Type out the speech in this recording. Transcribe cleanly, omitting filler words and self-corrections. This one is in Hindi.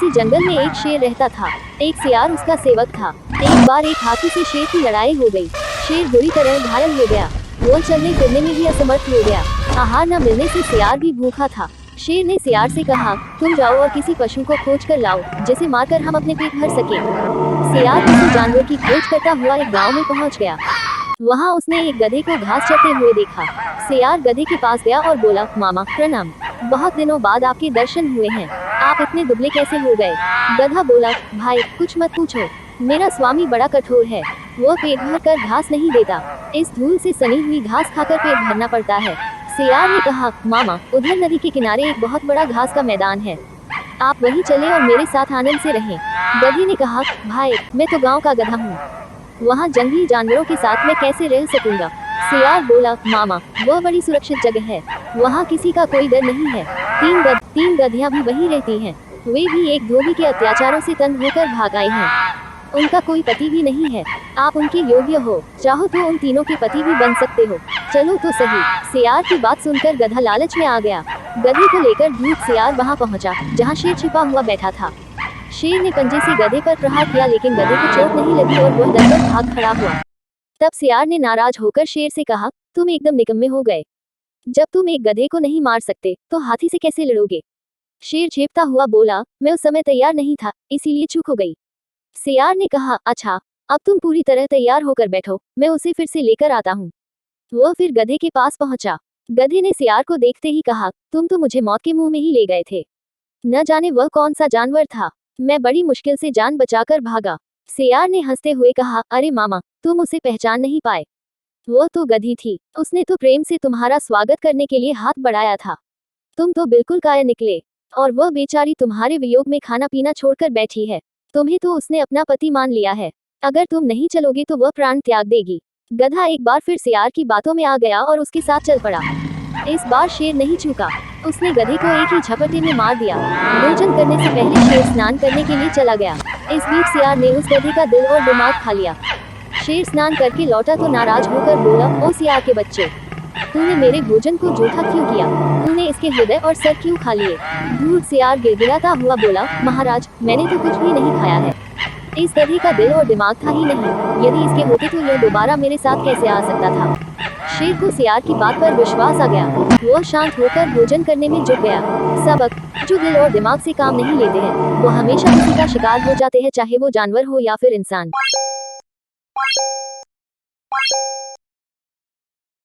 किसी जंगल में एक शेर रहता था। एक सियार उसका सेवक था। एक बार एक हाथी से शेर की लड़ाई हो गई। शेर बुरी तरह घायल हो गया। वो चलने फिरने में भी असमर्थ हो गया। आहार न मिलने से सियार भी भूखा था। शेर ने सियार से कहा, तुम जाओ और किसी पशु को खोज कर लाओ जिसे मारकर हम अपने पेट भर सके। सियार किसी जानवर की खोज करता हुआ एक गांव में पहुंच गया। वहां उसने एक गधे को घास चरते हुए देखा। सियार गधे के पास गया और बोला, मामा प्रणाम, बहुत दिनों बाद आपके दर्शन हुए हैं। आप इतने दुबले कैसे हो गए? गधा बोला, भाई कुछ मत पूछो, मेरा स्वामी बड़ा कठोर है। वो पेट भर कर घास नहीं देता। इस धूल से सनी हुई घास खाकर पेट भरना पड़ता है। सियार ने कहा, मामा उधर नदी के किनारे एक बहुत बड़ा घास का मैदान है, आप वहीं चले और मेरे साथ आनंद से रहें। गधे ने कहा, भाई मैं तो गांव का गधा हूँ, वहाँ जंगली जानवरों के साथ मैं कैसे रह सकूंगा? सियार बोला, मामा वह बड़ी सुरक्षित जगह है, वहाँ किसी का कोई डर नहीं है। तीन गधियाँ भी वहीं रहती हैं। वे भी एक धोबी के अत्याचारों से तंग होकर भाग आई हैं। उनका कोई पति भी नहीं है। आप उनके योग्य हो, चाहो तो उन तीनों के पति भी बन सकते हो। चलो तो सही। सियार की बात सुनकर गधा लालच में आ गया। गधे को लेकर धूप सियार वहाँ पहुँचा जहाँ शेर छिपा हुआ बैठा था। शेर ने पंजे से गधे पर प्रहार किया, लेकिन गधे को चोट नहीं लगी और वह डरकर भाग खड़ा हुआ। तब सियार ने नाराज होकर शेर से कहा, तुम एकदम निकम्मे हो गए। जब तुम एक गधे को नहीं मार सकते तो हाथी से कैसे लड़ोगे? शेर झेपता हुआ बोला, मैं उस समय तैयार नहीं था, इसीलिए चूक हो गई। सियार ने कहा, अच्छा अब तुम पूरी तरह तैयार होकर बैठो, मैं उसे फिर से लेकर आता हूँ। वह फिर गधे के पास पहुंचा। गधे ने सियार को देखते ही कहा, तुम तो मुझे मौत के मुंह में ही ले गए थे। न जाने वह कौन सा जानवर था, मैं बड़ी मुश्किल से जान बचाकर भागा। सियार ने हंसते हुए कहा, अरे मामा तुम उसे पहचान नहीं पाए, वो तो गधी थी, उसने तो प्रेम से तुम्हारा स्वागत करने के लिए हाथ बढ़ाया था। तुम तो बिल्कुल कायर निकले, और वह बेचारी तुम्हारे वियोग में खाना पीना छोड़कर बैठी है। तुम्हें तो उसने अपना पति मान लिया है, अगर तुम नहीं चलोगे तो वह प्राण त्याग देगी। गधा एक बार फिर सियार की बातों में आ गया और उसके साथ चल पड़ा। इस बार शेर नहीं चूका, उसने गधे को एक ही झपटे में मार दिया। भोजन करने से पहले शेर स्नान करने के लिए चला गया। इस बीच सियार ने उस गधे का दिल और दिमाग खा लिया। शेर स्नान करके लौटा तो नाराज होकर बोला, ओ सियार के बच्चे, तूने मेरे भोजन को जूठा क्यों किया? तूने इसके हृदय और सर क्यों खा लिए? दूर सियार गिड़गिड़ाता हुआ बोला, महाराज मैंने तो कुछ भी नहीं खाया है, इस गधे का दिल और दिमाग था ही नहीं, यदि इसके होते तो यह दोबारा मेरे साथ कैसे आ सकता था? शेर को सियार की बात पर विश्वास आ गया। वह शांत होकर भोजन करने में जुट गया। सबक, जो दिल और दिमाग से काम नहीं लेते हैं वो हमेशा किसी का शिकार हो जाते हैं, चाहे वो जानवर हो या फिर इंसान।